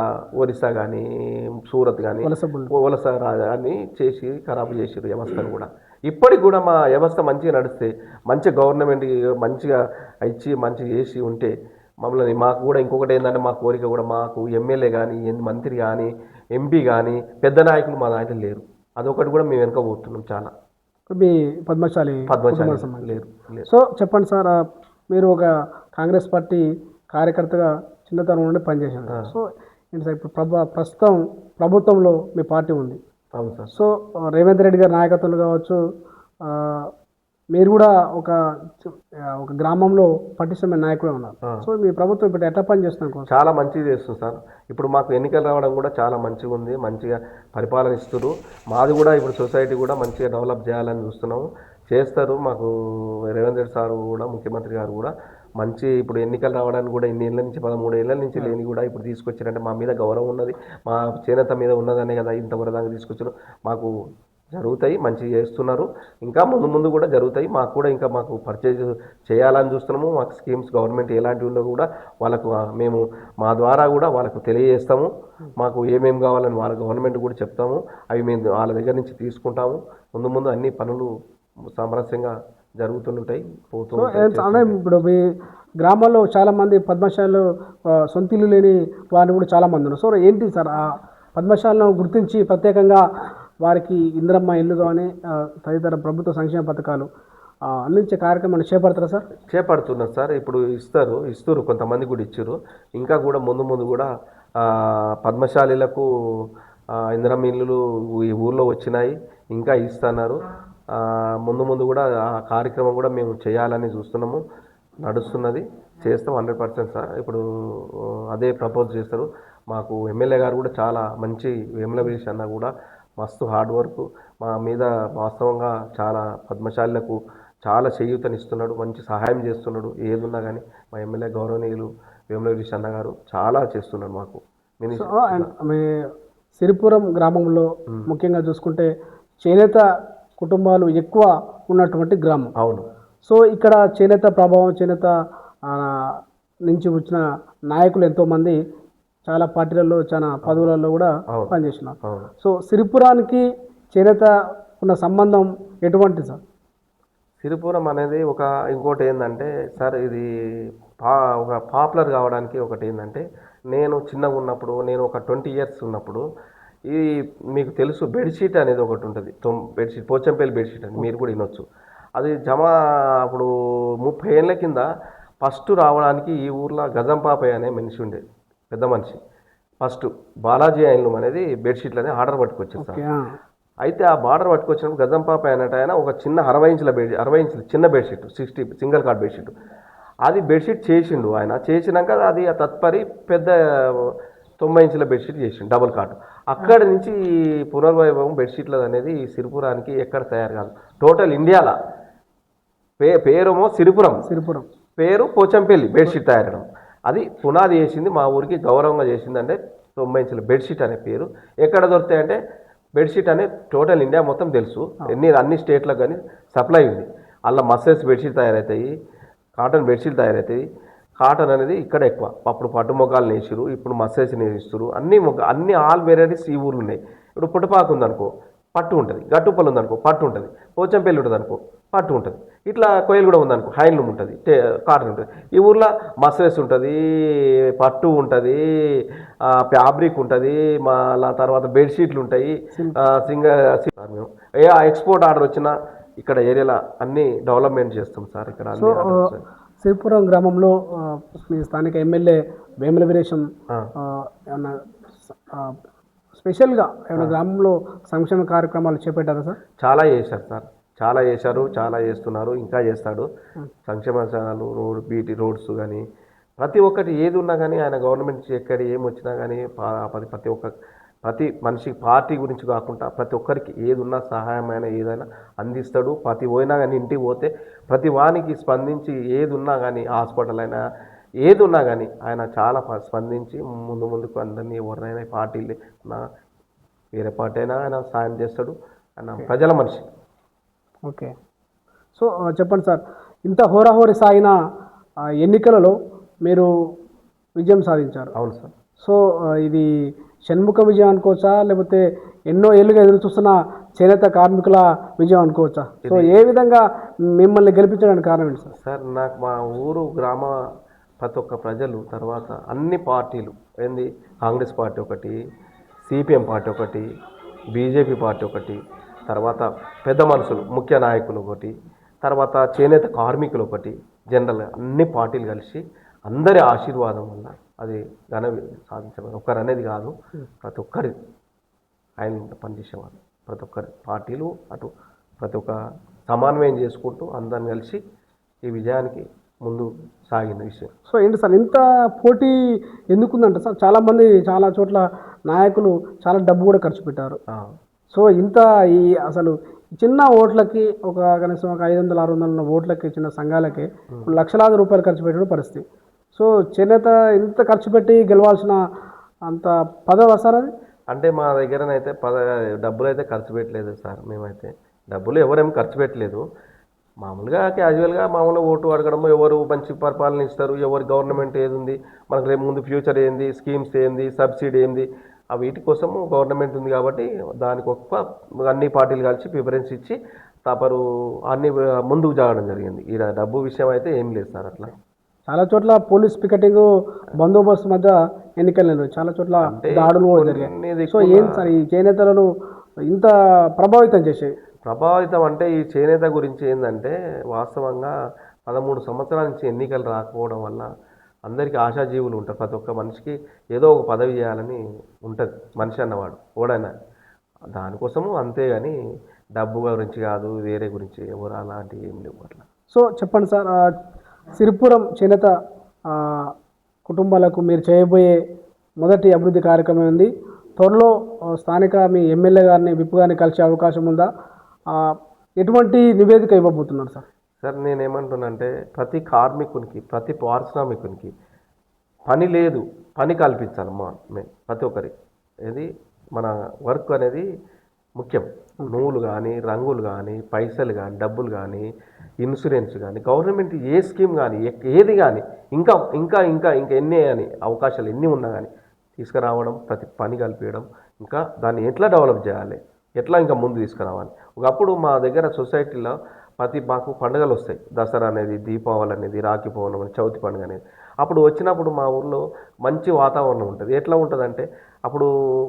ఒరిస్సా కానీ, సూరత్ కానీ, వలస కానీ చేసి ఖరాబు చేసారు వ్యవస్థను కూడా. ఇప్పటికి కూడా మా వ్యవస్థ మంచిగా నడిస్తే, మంచి గవర్నమెంట్ మంచిగా ఇచ్చి మంచిగా చేసి ఉంటే మమ్మల్ని మాకు కూడా ఇంకొకటి ఏంటంటే మా కోరిక కూడా మాకు ఎమ్మెల్యే కానీ మంత్రి కానీ ఎంపీ కానీ పెద్ద నాయకులు మా నాయకులు లేరు. అదొకటి కూడా మేము వెనక పోతున్నాం చాలా. మీ పద్మశాలి కుటుంబానికి సంబంధించి. లేరు. సో చెప్పండి సార్, మీరు ఒక కాంగ్రెస్ పార్టీ కార్యకర్తగా చిన్నతనం నుండి పనిచేశారు. సో ఏంటి సార్ ఇప్పుడు ప్రస్తుతం ప్రభుత్వంలో మీ పార్టీ ఉంది. అవును సార్. సో రేవంత్ రెడ్డి గారి నాయకత్వంలో కావచ్చు, మీరు కూడా ఒక గ్రామంలో పటిష్టమైన నాయకుడే ఉన్నారు. సో మీ ప్రభుత్వం ఇప్పుడు ఎట్లా పని చేస్తున్నాం? చాలా మంచిగా చేస్తుంది సార్. ఇప్పుడు మాకు ఎన్నికలు రావడం కూడా చాలా మంచిగా ఉంది, మంచిగా పరిపాలన ఇస్తున్నారు. మాది కూడా ఇప్పుడు సొసైటీ కూడా మంచిగా డెవలప్ చేయాలని చూస్తున్నాము, చేస్తారు. మాకు రేవంత్ రెడ్డి సార్ కూడా ముఖ్యమంత్రి గారు కూడా మంచి ఇప్పుడు ఎన్నికలు రావడానికి కూడా ఇన్ని ఏళ్ళ నుంచి 13 ఏళ్ళ నుంచి లేని కూడా ఇప్పుడు తీసుకొచ్చారంటే మా మీద గౌరవం ఉన్నది, మా చేనేత మీద ఉన్నదనే కదా ఇంతవరకు దాకా తీసుకొచ్చారు. మాకు జరుగుతాయి, మంచిగా చేస్తున్నారు, ఇంకా ముందు ముందు కూడా జరుగుతాయి. మాకు కూడా ఇంకా మాకు పర్చేజ్ చేయాలని చూస్తున్నాము. మాకు స్కీమ్స్ గవర్నమెంట్ ఎలాంటివి ఉన్నా కూడా వాళ్ళకు మేము మా ద్వారా కూడా వాళ్ళకు తెలియజేస్తాము. మాకు ఏమేమి కావాలని వాళ్ళ గవర్నమెంట్ కూడా చెప్తాము, అవి మేము వాళ్ళ దగ్గర నుంచి తీసుకుంటాము. ముందు ముందు అన్ని పనులు సామరస్యంగా జరుగుతుంటాయి, పోతుంటాయి. ఇప్పుడు మీ గ్రామాల్లో చాలామంది పద్మశాలలో సొంత ఇల్లు లేని వారిని కూడా చాలామంది ఉన్నారు. సో ఏంటి సార్ ఆ పద్మశాలను గుర్తించి ప్రత్యేకంగా వారికి ఇందిరమ్మ ఇల్లు కానీ తదితర ప్రభుత్వ సంక్షేమ పథకాలు అందించే కార్యక్రమాన్ని చేపడతారా సార్? చేపడుతున్నారు సార్. ఇప్పుడు ఇస్తారు కొంతమంది కూడా ఇచ్చారు. ఇంకా కూడా ముందు కూడా పద్మశాలీలకు ఇందిరమ్మ ఇల్లులు ఈ ఊర్లో వచ్చినాయి, ఇంకా ఇస్తున్నారు. ముందు కూడా ఆ కార్యక్రమం కూడా మేము చేయాలని చూస్తున్నాము, నడుస్తున్నది, చేస్తాం 100% సార్. ఇప్పుడు అదే ప్రపోజ్ చేస్తారు. మాకు ఎమ్మెల్యే గారు కూడా చాలా మంచి, వేముల వీరేష్ అన్న కూడా మస్తు హార్డ్ వర్క్ మా మీద వాస్తవంగా చాలా పద్మశాలకు చాలా చేయూతనిస్తున్నాడు, మంచి సహాయం చేస్తున్నాడు. ఏదున్నా కానీ మా ఎమ్మెల్యే గౌరవనీయులు వేముల వీరేష్ అన్న గారు చాలా చేస్తున్నాడు మాకు. మీ సిరిపురం గ్రామంలో ముఖ్యంగా చూసుకుంటే చేనేత కుటుంబాలు ఎక్కువ ఉన్నటువంటి గ్రామం. అవును. సో ఇక్కడ చేనేత ప్రభావం, చేనేత నుంచి వచ్చిన నాయకులు ఎంతోమంది చాలా పార్టీలలో చాలా పదవులలో కూడా పనిచేస్తున్నారు. సో సిరిపురానికి చేనేత ఉన్న సంబంధం ఎటువంటి సార్? సిరిపురం అనేది ఇంకోటి ఏంటంటే సార్, ఇది ఒక పాపులర్ కావడానికి ఒకటి ఏంటంటే, నేను చిన్నగా ఉన్నప్పుడు, నేను ఒక 20 years ఉన్నప్పుడు, ఇది మీకు తెలుసు బెడ్షీట్ అనేది ఒకటి ఉంటుంది, బెడ్షీట్ పోచంపల్లి బెడ్షీట్ అని మీరు కూడా వినొచ్చు. అది అప్పుడు 30 ఏళ్ళ కింద ఫస్ట్ రావడానికి ఈ ఊర్లో గజంపాపయ్య అనే మనిషి ఉండేది, పెద్ద మనిషి. ఫస్ట్ బాలాజీ ఐన్లూమ్ అనేది బెడ్షీట్లని ఆర్డర్ పట్టుకొచ్చారు సార్. అయితే ఆ బార్డర్ పట్టుకొచ్చినప్పుడు గజంపాపయ్య అన్నట్టు ఆయన ఒక చిన్న 60 ఇంచుల చిన్న బెడ్షీట్, 60 సింగిల్ కార్డ్ బెడ్షీట్, అది బెడ్షీట్ చేసిండు. ఆయన చేసినాక అది తత్పరి పెద్ద 90 ఇంచుల బెడ్షీట్ చేసిండు, డబుల్ కాట్. అక్కడి నుంచి పునర్వైభవం బెడ్షీట్ల అనేది సిరిపురానికి ఎక్కడ తయారు కాదు, టోటల్ ఇండియాలో. పేరేమో సిరిపురం, పేరు పోచంపల్లి బెడ్షీట్ తయారడం. అది పునాది చేసింది మా ఊరికి, గౌరవంగా చేసిందంటే 90 ఇంచుల బెడ్షీట్ అనే పేరు. ఎక్కడ దొరుకుతాయంటే బెడ్షీట్ అనే టోటల్ ఇండియా మొత్తం తెలుసు, అన్ని స్టేట్లకు కానీ సప్లై ఉంది. అలా మస్సెస్ బెడ్షీట్ తయారవుతాయి, కాటన్ బెడ్షీట్ తయారవుతాయి. కాటన్ అనేది ఇక్కడ ఎక్కువ. అప్పుడు పట్టు మొగ్గాలు నేసిరు, ఇప్పుడు మస్సెస్ నేసిస్తారు. అన్ని ఆల్ వెరైటీస్ ఈ ఊర్లు ఉన్నాయి. ఇప్పుడు పుట్టపాకు ఉందనుకో పట్టు ఉంటుంది, గట్టుపల్లి ఉందనుకో పట్టు ఉంటుంది, పోచంపల్లి ఉంటుంది అనుకో పట్టు ఉంటుంది, ఇట్లా కోయిలు కూడా ఉందనుకో హ్యాండ్లూమ్ ఉంటుంది, కాటన్ ఉంటుంది. ఈ ఊర్లో మస్సెస్ ఉంటుంది, పట్టు ఉంటుంది, ఫ్యాబ్రిక్ ఉంటుంది, మళ్ళా తర్వాత బెడ్షీట్లు ఉంటాయి. మేము ఎక్స్పోర్ట్ ఆర్డర్ వచ్చినా ఇక్కడ ఏరియాలో అన్ని డెవలప్మెంట్ చేస్తాం సార్. ఇక్కడ సిరిపురం గ్రామంలో మీ స్థానిక ఎమ్మెల్యే వేముల వీరేశం ఏమన్నా స్పెషల్గా ఏమైనా గ్రామంలో సంక్షేమ కార్యక్రమాలు చేపట్టారా సార్? చాలా చేశారు సార్, చాలా చేశారు, చాలా చేస్తున్నారు, ఇంకా చేస్తాడు. సంక్షేమ రోడ్స్ కానీ ప్రతి ఒక్కటి ఏది ఉన్నా కానీ ఆయన గవర్నమెంట్ ఎక్కడ ఏమి వచ్చినా కానీ ప్రతి మనిషికి పార్టీ గురించి కాకుండా ప్రతి ఒక్కరికి ఏది ఉన్నా సహాయమైన ఏదైనా అందిస్తాడు. ప్రతి పోయినా కానీ ఇంటికి పోతే ప్రతి వానికి స్పందించి ఏది ఉన్నా కానీ హాస్పిటల్ అయినా ఏది ఉన్నా కానీ ఆయన చాలా స్పందించి ముందుకు అందరినీ ఎవరినైనా పార్టీలు వేరే పార్టీ అయినా ఆయన సాయం చేస్తాడు. ఆయన ప్రజల మనిషి. ఓకే. సో చెప్పండి సార్, ఇంత హోరాహోరి సాగిన ఎన్నికలలో మీరు విజయం సాధించారు. అవును సార్. సో ఇది షణ్ముఖ విజయం అనుకోవచ్చా, లేకపోతే ఎన్నో ఏళ్ళుగా ఎదురు చూస్తున్న చేనేత కార్మికుల విజయం అనుకోవచ్చా? సో ఏ విధంగా మిమ్మల్ని గెలిపించడానికి కారణం ఏంటి సార్? సార్ నాకు మా ఊరు ప్రతి ఒక్క ప్రజలు తర్వాత అన్ని పార్టీలు ఏంది కాంగ్రెస్ పార్టీ ఒకటి, సిపిఎం పార్టీ ఒకటి, బీజేపీ పార్టీ ఒకటి, తర్వాత పెద్ద మనుషులు ముఖ్య నాయకులు ఒకటి, తర్వాత చేనేత కార్మికులు ఒకటి, జనరల్గా అన్ని పార్టీలు కలిసి అందరి ఆశీర్వాదం వల్ల అది ఘన సాధించడం ఒక్కరు అనేది కాదు, ప్రతి ఒక్కరి ఆయన పనిచేసేవాళ్ళు ప్రతి ఒక్కరి పార్టీలు అటు ప్రతి ఒక్క సమన్వయం చేసుకుంటూ అందరిని కలిసి ఈ విజయానికి ముందు సాగిన విషయం. సో ఏంటి సార్ ఇంత పోటీ ఎందుకుందంటే సార్ చాలామంది చాలా చోట్ల నాయకులు చాలా డబ్బు కూడా ఖర్చు పెట్టారు. సో ఇంత ఈ అసలు చిన్న ఓట్లకి ఒక కనీసం ఒక 500-600 ఓట్లకి చిన్న సంఘాలకి లక్షలాది రూపాయలు ఖర్చు పెట్టిన పరిస్థితి. సో చేనేత ఇంత ఖర్చు పెట్టి గెలవాల్సిన అంత పదవి సార్ అది? అంటే మా దగ్గరనైతే డబ్బులు అయితే ఖర్చు పెట్టలేదు సార్. మేమైతే డబ్బులు ఎవరేమి ఖర్చు పెట్టలేదు. మామూలుగా క్యాజువల్గా మామూలుగా ఓటు అడగడం, ఎవరు మంచి పరిపాలన ఇస్తారు, ఎవరు గవర్నమెంట్ ఏది ఉంది, మనకు రేపు ముందు ఫ్యూచర్ ఏంది, స్కీమ్స్ ఏంది, సబ్సిడీ ఏంది, ఆ వీటి కోసము గవర్నమెంట్ ఉంది కాబట్టి దానికి అన్ని పార్టీలు కలిసి ప్రిఫరెన్స్ ఇచ్చి తపరు అన్ని ముందుకు జాగడం జరిగింది. ఈ డబ్బు విషయం అయితే ఏం లేదు సార్. అట్లా చాలా చోట్ల పోలీస్ పికెటింగ్ బందోబస్తు మధ్య ఎన్నికలు చాలా చోట్ల దాడులు కూడా జరిగాయి. సో ఏం సార్ ఈ చేనేతలను ఇంత ప్రభావితం చేసేది? ప్రభావితం అంటే ఈ చేనేత గురించి ఏంటంటే వాస్తవంగా 13 సంవత్సరాల నుంచి ఎన్నికలు రాకపోవడం వల్ల అందరికీ ఆశాజీవులు ఉంటారు. ప్రతి ఒక్క మనిషికి ఏదో ఒక పదవి చేయాలని ఉంటుంది మనిషి అన్నవాడు ఓడైనా. దానికోసము అంతేగాని డబ్బు గురించి కాదు, వేరే గురించి ఎవరు అలాంటివి ఏం లేవు అట్లా. సో చెప్పండి సార్, సిరిపురం చేనేత కుటుంబాలకు మీరు చేయబోయే మొదటి అభివృద్ధి కార్యక్రమం ఉంది. త్వరలో స్థానిక మీ ఎమ్మెల్యే గారిని విప్ గారిని కలిసే అవకాశం ఉందా? ఎటువంటి నివేదిక ఇవ్వబోతున్నారు సార్? సార్ నేనేమంటున్నానంటే ప్రతి కార్మికునికి, ప్రతి పారిశ్రామికునికి పని లేదు, పని కల్పించాలమ్మా మేము ప్రతి ఒక్కరి. ఏది మన వర్క్ అనేది ముఖ్యం. నూలు కానీ, రంగులు కానీ, పైసలు కానీ, డబ్బులు కానీ, ఇన్సూరెన్స్ కానీ, గవర్నమెంట్ ఏ స్కీమ్ కానీ, ఏది కానీ ఇంకా ఇంకా ఇంకా ఇంకా ఎన్ని అని అవకాశాలు ఎన్ని ఉన్నా కానీ తీసుకురావడం, ప్రతి పని కల్పించడం, ఇంకా దాన్ని ఎట్లా డెవలప్ చేయాలి, ఎట్లా ఇంకా ముందు తీసుకురావాలి. ఒకప్పుడు మా దగ్గర సొసైటీలో మాకు పండుగలు వస్తాయి. దసరా అనేది, దీపావళి అనేది, రాఖీ పౌర్ణమి, చవితి పండుగ అనేది. అప్పుడు వచ్చినప్పుడు మా ఊళ్ళో మంచి వాతావరణం ఉంటుంది. ఎట్లా ఉంటుందంటే అప్పుడు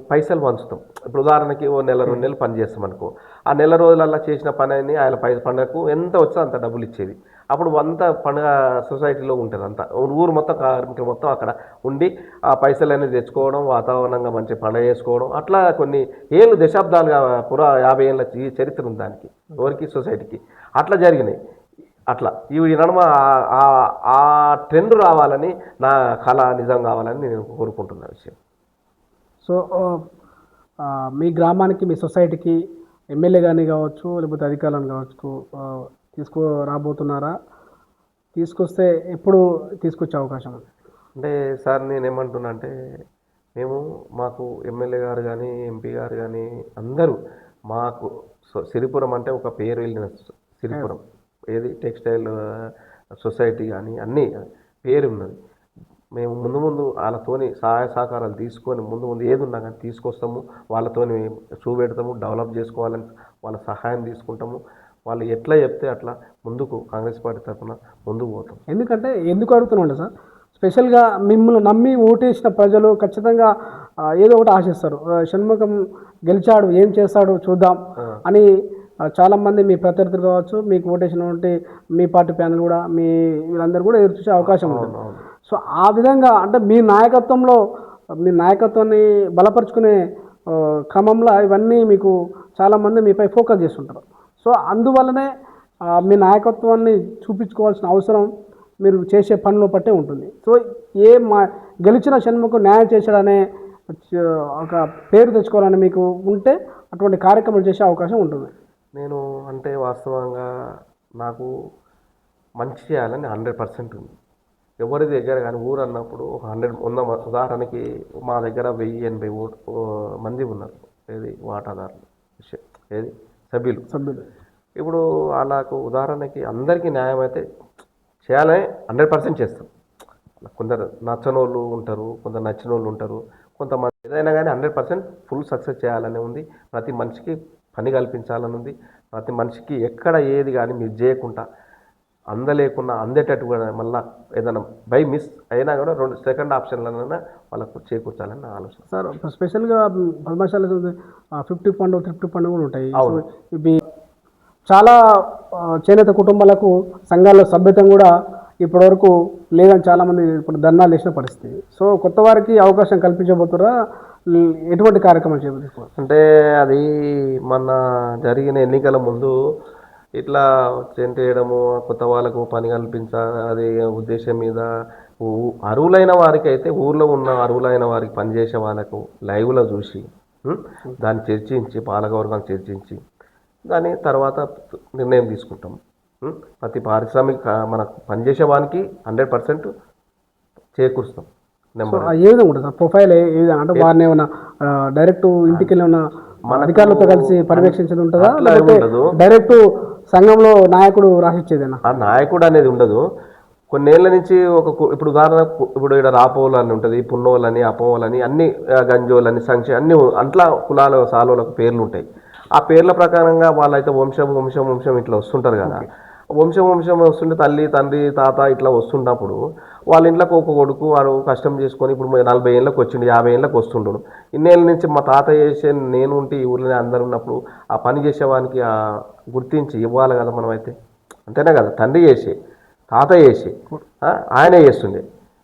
పైసలు పంచుతాం. ఇప్పుడు ఉదాహరణకి ఓ నెల 2 నెలలు పని చేస్తాం అనుకో, ఆ నెల రోజులల్లా చేసిన పని అని ఆయన పండుగకు ఎంత వచ్చో అంత డబ్బులు ఇచ్చేది. అప్పుడు అంతా పండుగ సొసైటీలో ఉంటుంది. అంతా ఊరు మొత్తం కార్మికులు మొత్తం అక్కడ ఉండి ఆ పైసలు అనేది తెచ్చుకోవడం, వాతావరణంగా మంచి పండుగ చేసుకోవడం, అట్లా కొన్ని ఏళ్ళు దశాబ్దాలుగా 50 ఏళ్ళ చరిత్ర ఉంది దానికి, ఎవరికి సొసైటీకి. అట్లా జరిగినాయి. అట్లా ఈ నడుమ ఆ ట్రెండ్ రావాలని, నా కళ నిజం కావాలని నేను కోరుకుంటున్న విషయం. సో మీ గ్రామానికి, మీ సొసైటీకి ఎమ్మెల్యే కానీ కావచ్చు, లేకపోతే అధికారులను కావచ్చు తీసుకురాబోతున్నారా? తీసుకొస్తే ఎప్పుడు తీసుకొచ్చే అవకాశం ఉంది? అంటే సార్ నేనేమంటున్నా అంటే మాకు ఎమ్మెల్యే గారు కానీ, ఎంపీ గారు కానీ అందరూ మాకు సిరిపురం అంటే ఒక పేరు వెళ్ళిన సిరిపురం, ఏది టెక్స్టైల్ సొసైటీ కానీ అన్నీ పేరు ఉన్నది. మేము ముందు వాళ్ళతోని సహాయ సహకారాలు తీసుకొని ముందు ఏది ఉన్నా కానీ తీసుకొస్తాము, వాళ్ళతోని చూపెడతాము, డెవలప్ చేసుకోవాలని వాళ్ళ సహాయం తీసుకుంటాము. వాళ్ళు ఎట్లా చెప్తే అట్లా ముందుకు కాంగ్రెస్ పార్టీ తరఫున ముందుకు పోతాం. ఎందుకు అడుగుతున్నాండి సార్, స్పెషల్గా మిమ్మల్ని నమ్మి ఓటేసిన ప్రజలు ఖచ్చితంగా ఏదో ఒకటి ఆశిస్తారు. షణ్ముఖం గెలిచాడు, ఏం చేస్తాడు చూద్దాం అని చాలామంది మీ ప్రత్యర్థులు కావచ్చు, మీకు ఓటేసినటువంటి మీ పార్టీ ప్యానల్ కూడా, వీళ్ళందరూ కూడా ఎదురు చూసే అవకాశం ఉంటుంది. సో ఆ విధంగా అంటే మీ నాయకత్వాన్ని బలపరుచుకునే క్రమంలో ఇవన్నీ మీకు చాలామంది మీపై ఫోకస్ చేస్తుంటారు. సో అందువల్లనే మీ నాయకత్వాన్ని చూపించుకోవాల్సిన అవసరం మీరు చేసే పనులు బట్టే ఉంటుంది. సో గెలిచిన షణ్ముఖం న్యాయం చేశాడనే ఒక పేరు తెచ్చుకోవాలని మీకు ఉంటే అటువంటి కార్యక్రమాలు చేసే అవకాశం ఉంటుంది. నేను అంటే వాస్తవంగా నాకు మంచి చేయాలని 100% ఉంది. ఎవరి దగ్గర కానీ ఊరు అన్నప్పుడు ఒక 100 ఉదాహరణకి మా దగ్గర 1080 మంది ఉన్నారు, ఏది వాటాదారులు, ఏది సభ్యులు. ఇప్పుడు అలాకు ఉదాహరణకి అందరికీ న్యాయం అయితే చేయాలని 100% చేస్తాం. కొందరు నచ్చని వాళ్ళు ఉంటారు, కొందరు నచ్చిన వాళ్ళు ఉంటారు, కొంతమంది ఏదైనా కానీ 100% ఫుల్ సక్సెస్ చేయాలని ఉంది. ప్రతి మనిషికి పని కల్పించాలని ఉంది. ప్రతి మనిషికి ఎక్కడ ఏది కానీ మీరు చేయకుండా అందలేకున్నా అందేటట్టుగా మళ్ళీ ఏదైనా బై మిస్ అయినా కూడా 2 సెకండ్ ఆప్షన్లైనా వాళ్ళకు చేకూర్చాలని నా ఆలోచన. సార్ స్పెషల్గా పద్మశాల 50 ఫండ్ 30 ఫండ్ కూడా ఉంటాయి. సో ఇవి చాలా చేనేత కుటుంబాలకు సంఘాల్లో సభ్యతం కూడా ఇప్పటివరకు లేదని చాలామంది ఇప్పుడు ధర్నాలు చేసిన పరిస్థితి. సో కొత్త వారికి అవకాశం కల్పించబోతురా, ఎటువంటి కార్యక్రమాలు చేపడుతున్నారు? అంటే అది మొన్న జరిగిన ఎన్నికల ముందు ఇట్లా చెంటేయడము, కొత్త వాళ్ళకు పని కల్పించాలి అది ఉద్దేశం మీద అర్హులైన వారికి అయితే ఊర్లో ఉన్న అర్హులైన వారికి పనిచేసే వాళ్ళకు లైవ్లో చూసి దాన్ని చర్చించి పాలకవర్గం చర్చించి దాని తర్వాత నిర్ణయం తీసుకుంటాం. ప్రతి పారిశ్రామిక మనకు పనిచేసే వానికి 100% చేకూరుస్తాం. నెంబర్ ఏ విధంగా ఉంటుంది సార్ ప్రొఫైల్? ఏ విధంగా అంటే వారిని ఏమైనా డైరెక్ట్ ఇంటికి వెళ్ళి ఉన్న అధికారులతో కలిసి పర్యవేక్షించేది ఉంటుందా, లేకపోతే డైరెక్ట్ సంఘంలో నాయకుడు రాసిచ్చేదేనా? ఆ నాయకుడు అనేది ఉండదు. కొన్నేళ్ల నుంచి ఇప్పుడు ఉదాహరణకు ఇప్పుడు ఇక్కడ రాపోలు అని ఉంటుంది, పున్నోలని, అపోలని, అన్ని గంజోలని, సంక్ష అన్ని అట్లా కులాల సాలోలకు పేర్లు ఉంటాయి. ఆ పేర్ల ప్రకారంగా వాళ్ళైతే వంశం వంశం వంశం ఇట్లా వస్తుంటారు కదా. వంశం వంశం వస్తుంటే తల్లి తండ్రి తాత ఇట్లా వస్తున్నప్పుడు వాళ్ళ ఇంట్లోకి ఒక కొడుకు వాడు కష్టం చేసుకొని ఇప్పుడు 40 ఏళ్ళకి వచ్చిండు, 50 ఏళ్ళకి వస్తుండడు. ఇన్నేళ్ళ నుంచి మా తాత చేసే నేను ఉంటే ఈ ఊళ్ళో అందరు ఉన్నప్పుడు ఆ పని చేసేవానికి గుర్తించి ఇవ్వాలి కదా మనం అయితే. అంతేనే కదా, తండ్రి చేసి తాత చేసి ఆయనే చేస్తుండే.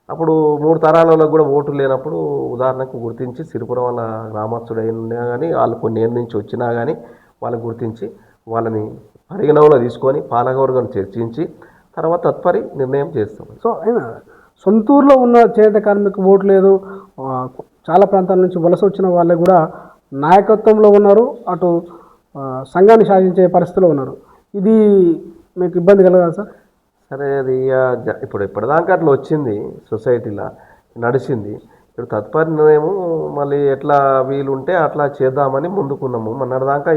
అప్పుడు 3 తరాలలో కూడా ఓటు లేనప్పుడు ఉదాహరణకు గుర్తించి సిరిపురం వాళ్ళ గ్రామస్తుడు అయినా కానీ వాళ్ళు కొన్ని ఏళ్ళ నుంచి వచ్చినా కానీ వాళ్ళని గుర్తించి వాళ్ళని పరిగణనలో తీసుకొని పాలకవర్గం చర్చించి తర్వాత తత్పరి నిర్ణయం చేస్తాం. సో అయినా సొంతూరులో ఉన్న చేనేత కార్మిక ఓటు లేదు, చాలా ప్రాంతాల నుంచి వలస వచ్చిన వాళ్ళే కూడా నాయకత్వంలో ఉన్నారు, అటు సంఘాన్ని శాసించే పరిస్థితిలో ఉన్నారు. ఇది మీకు ఇబ్బంది కలగదా సార్? సరే అది ఇప్పుడు ఇప్పటిదాకా అట్లా వచ్చింది, సొసైటీలో నడిచింది. ఇప్పుడు తదుపరి నిర్ణయము మళ్ళీ ఎట్లా వీలుంటే అట్లా చేద్దామని ముందుకున్నాము. మొన్నటిదాకా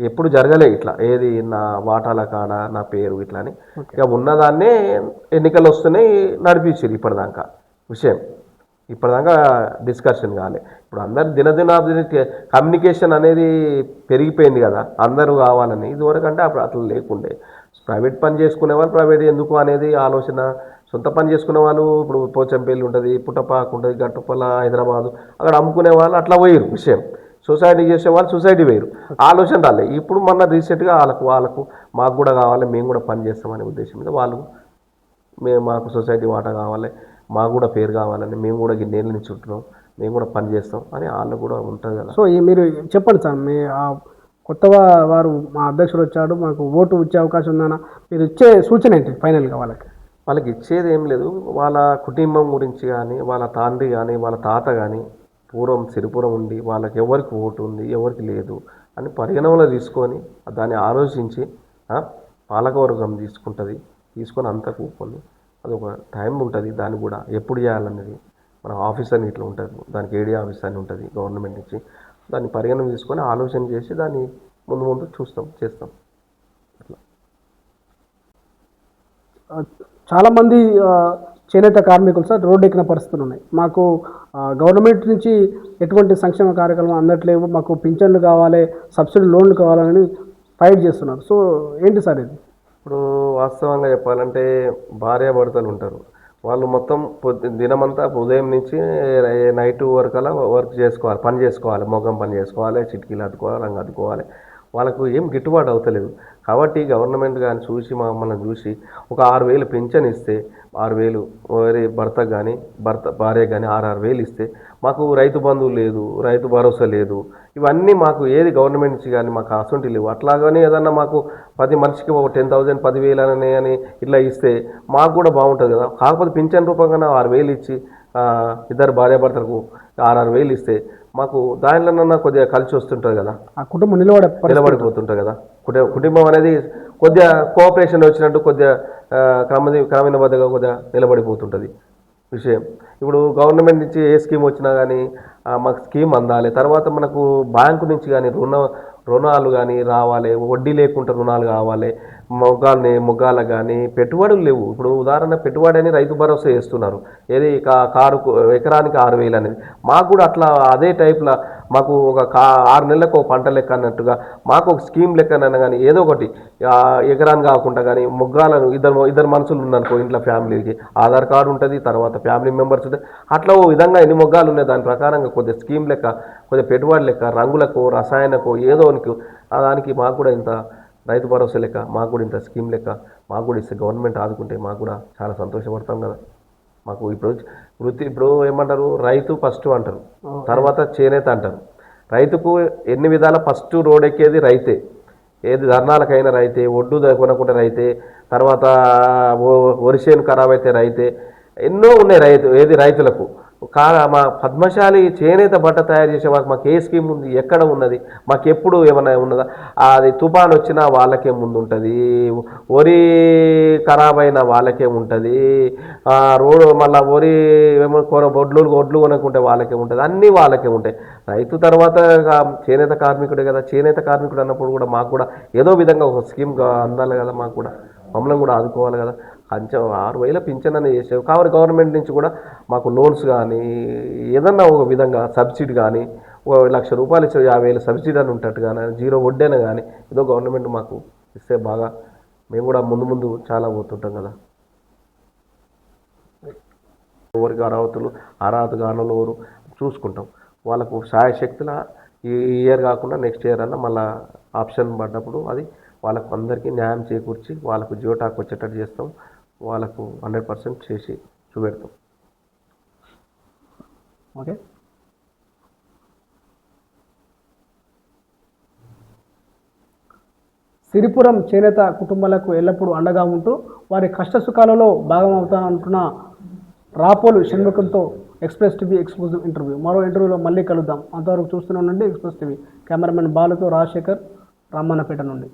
ఎప్పుడు జరగలే ఇట్లా ఏది నా వాటాల కాడ నా పేరు ఇట్లా అని. ఇక ఉన్నదాన్నే ఎన్నికలు వస్తున్నాయి నడిపించారు ఇప్పటిదాకా విషయం. ఇప్పటిదాకా డిస్కషన్ కాలే. ఇప్పుడు అందరు దినదినాభివృద్ధి కమ్యూనికేషన్ అనేది పెరిగిపోయింది కదా, అందరూ కావాలని. ఇదివరకు అంటే అప్పుడు అట్లా లేకుండే. ప్రైవేట్ పని చేసుకునే వాళ్ళు ప్రైవేట్ ఎందుకు అనేది ఆలోచన, సొంత పని చేసుకునే వాళ్ళు ఇప్పుడు పోచంపల్లి ఉంటుంది, పుట్టపాకు ఉంటుంది, గట్టుపల్ల హైదరాబాదు అక్కడ అమ్ముకునే వాళ్ళు అట్లా పోయారు విషయం. సొసైటీ చేసే వాళ్ళు సొసైటీ వేరు, ఆలోచన రాలే. ఇప్పుడు మొన్న రీసెంట్గా వాళ్ళకు మాకు కూడా కావాలి, మేము కూడా పని చేస్తామనే ఉద్దేశం మీద వాళ్ళు మాకు సొసైటీ వాటా కావాలి, మాకు కూడా పేరు కావాలని, మేము కూడా గిన్నేళ్ళ నుంచి ఉంటున్నాం, మేము కూడా పని చేస్తాం అని వాళ్ళు కూడా ఉంటుంది కదా. సో మీరు చెప్పండి సార్, మీ కొత్తగా వారు మా అధ్యక్షుడు వచ్చాడు మాకు ఓటు ఇచ్చే అవకాశం ఉందన్నా, మీరు ఇచ్చే సూచన ఏంటి ఫైనల్గా వాళ్ళకి ఇచ్చేది ఏం లేదు. వాళ్ళ కుటుంబం గురించి కానీ వాళ్ళ తండ్రి కానీ వాళ్ళ తాత కానీ పూర్వం సిరిపురం ఉండి వాళ్ళకి ఎవరికి ఓటు ఉంది ఎవరికి లేదు అని పరిగణనలో తీసుకొని దాన్ని ఆలోచించి పాలకవర్గం తీసుకొని అంతా కూర్చొని అది ఒక టైం ఉంటుంది. దాన్ని కూడా ఎప్పుడు చేయాలనేది మన ఆఫీసర్ ఇట్లా ఉంటుంది, దానికి ఏడీ ఆఫీసర్ అని ఉంటుంది గవర్నమెంట్ నుంచి. దాన్ని పరిగణన తీసుకొని ఆలోచన చేసి దాన్ని ముందు చేస్తాం. అట్లా చాలామంది చేనేత కార్మికులు సార్ రోడ్డు ఎక్కిన పరిస్థితులు ఉన్నాయి. మాకు గవర్నమెంట్ నుంచి ఎటువంటి సంక్షేమ కార్యక్రమం అందట్లేవు, మాకు పింఛన్లు కావాలి, సబ్సిడీ లోన్లు కావాలని ఫైట్ చేస్తున్నారు. సో ఏంటి సార్ ఇది? ఇప్పుడు వాస్తవంగా చెప్పాలంటే భార్యాభర్తలు ఉంటారు, వాళ్ళు మొత్తం దినమంతా ఉదయం నుంచి నైట్ వరకలా పని చేసుకోవాలి, మొగ్గం పని చేసుకోవాలి, చిటికీలు అద్దుకోవాలి, రంగు అద్దుకోవాలి. వాళ్ళకు ఏం గిట్టుబాటు అవుతలేదు. కాబట్టి గవర్నమెంట్ కానీ చూసి మమ్మల్ని చూసి ఒక 6,000 పింఛన్ ఇస్తే 6,000 వేరే భర్తకు కానీ భార్య కానీ 6,000 ఇస్తే మాకు రైతు బంధువు లేదు, రైతు భరోసా లేదు, ఇవన్నీ మాకు ఏది గవర్నమెంట్ నుంచి కానీ మాకు అసొంటి లేవు. అట్లాగని ఏదన్నా మాకు 10 మనిషికి ఒక 10,000 10,000 అని ఇట్లా ఇస్తే మాకు కూడా బాగుంటుంది కదా. కాకపోతే పింఛన్ రూపంగా 6,000 ఇచ్చి ఇద్దరు భార్యాభర్తలకు 6,000 ఇస్తే మాకు దానిలోనన్నా కొద్దిగా కలిసి వస్తుంటుంది కదా, ఆ కుటుంబం నిలబడిపోతుంటుంది కదా. కుటుంబం అనేది కొద్దిగా కోఆపరేషన్ వచ్చినట్టు కొద్దిగా క్రమబద్ధంగా కొద్దిగా నిలబడిపోతుంటుంది విషయం. ఇప్పుడు గవర్నమెంట్ నుంచి ఏ స్కీమ్ వచ్చినా కానీ మాకు స్కీమ్ అందాలి. తర్వాత మనకు బ్యాంకు నుంచి కానీ రుణాలు కానీ రావాలి, వడ్డీ లేకుండా రుణాలు కావాలి, మొగ్గాలకు కానీ పెట్టుబడులు లేవు. ఇప్పుడు ఉదాహరణ పెట్టుబడి అని రైతు భరోసా చేస్తున్నారు, ఏది కారుకు ఎకరానికి 6,000 అనేది. మాకు కూడా అట్లా అదే టైప్లో మాకు ఒక 6 నెలలకు ఒక పంట లెక్క అన్నట్టుగా మాకు ఒక స్కీమ్ లెక్కనైనా కానీ ఏదో ఒకటి ఎకరాన్ని కాకుండా కానీ మొగ్గాలను ఇద్దరు మనుషులు ఉన్నారనుకో ఇంట్లో ఫ్యామిలీకి ఆధార్ కార్డు ఉంటుంది, తర్వాత ఫ్యామిలీ మెంబర్స్ ఉంటుంది, అట్లా ఓ విధంగా ఎన్ని మొగ్గాలు ఉన్నాయి దాని ప్రకారంగా కొద్దిగా స్కీమ్ లెక్క, కొద్దిగా పెట్టుబడి లెక్క, రంగులకు రసాయనకు ఏదో దానికి మాకు కూడా ఇంత రైతు భరోసా లెక్క మాకు కూడా ఇంత స్కీమ్ లెక్క మాకు కూడా ఇస్తే గవర్నమెంట్ ఆదుకుంటే మాకు కూడా చాలా సంతోషపడతాం కదా. మాకు ఇప్పుడు ఏమంటారు, రైతు ఫస్ట్ అంటారు, తర్వాత చేనేత అంటారు. రైతుకు ఎన్ని విధాల ఫస్ట్ రోడ్ ఎక్కేది రైతే, ఏది ధర్నాలకైనా రైతే, ఒడ్డు కొనకుండా రైతే, తర్వాత వరిసేను ఖరాబ్ అయితే రైతే, ఎన్నో ఉన్నాయి రైతులకు. మా పద్మశాలి చేనేత బట్ట తయారు చేసే వాళ్ళకి మాకు ఏ స్కీమ్ ఉంది, ఎక్కడ ఉన్నది, మాకు ఎప్పుడు ఏమైనా ఉన్నదా? అది తుఫాన్ వచ్చినా వాళ్ళకే ముందు ఉంటుంది, వరి ఖరాబ్ అయిన వాళ్ళకే ఉంటుంది, రోడ్డు మళ్ళీ వరి ఒడ్లు కొనుక్కుంటే వాళ్ళకే ఉంటుంది, అన్నీ వాళ్ళకే ఉంటాయి. రైతు తర్వాత చేనేత కార్మికుడే కదా. చేనేత కార్మికుడు అన్నప్పుడు కూడా మాకు కూడా ఏదో విధంగా ఒక స్కీమ్ అందాలి కదా, మాకు కూడా మమ్మల్ని కూడా ఆదుకోవాలి కదా. కొంచెం 6,000 పింఛన్ అని చేసేవి కాబట్టి గవర్నమెంట్ నుంచి కూడా మాకు లోన్స్ కానీ ఏదన్నా ఒక విధంగా సబ్సిడీ కానీ, ₹1,00,000 ఇచ్చే 50,000 సబ్సిడీ అని ఉంటట్టు కానీ, 0 వడ్డీనే కానీ ఏదో గవర్నమెంట్ మాకు ఇస్తే బాగా మేము కూడా ముందు చాలా పోతుంటాం కదా. ఎవరికి అర్హత కానులు ఎవరు చూసుకుంటాం, వాళ్ళకు శాయశక్తుల ఈ ఇయర్ కాకుండా నెక్స్ట్ ఇయర్ అన్నా మళ్ళీ ఆప్షన్ పడ్డప్పుడు అది వాళ్ళకు అందరికీ న్యాయం చేకూర్చి వాళ్ళకు జియోటాక్ వచ్చేటట్టు చేస్తాం, వాళ్ళకు 100% చేసి చూపెడతాం. ఓకే. సిరిపురం చేనేత కుటుంబాలకు ఎల్లప్పుడూ అండగా ఉంటూ వారి కష్టసుఖాలలో భాగం అవుతానంటున్న రాపోలు షణ్ముఖంతో ఎక్స్ప్రెస్ టీవీ ఎక్స్క్లూజివ్ ఇంటర్వ్యూ. మరో ఇంటర్వ్యూలో మళ్ళీ కలుద్దాం. అంతవరకు చూస్తూనే ఉండండి ఎక్స్ప్రెస్ టీవీ. కెమెరామెన్ బాలుతో రాజశేఖర్, రామన్నపేట నుండి.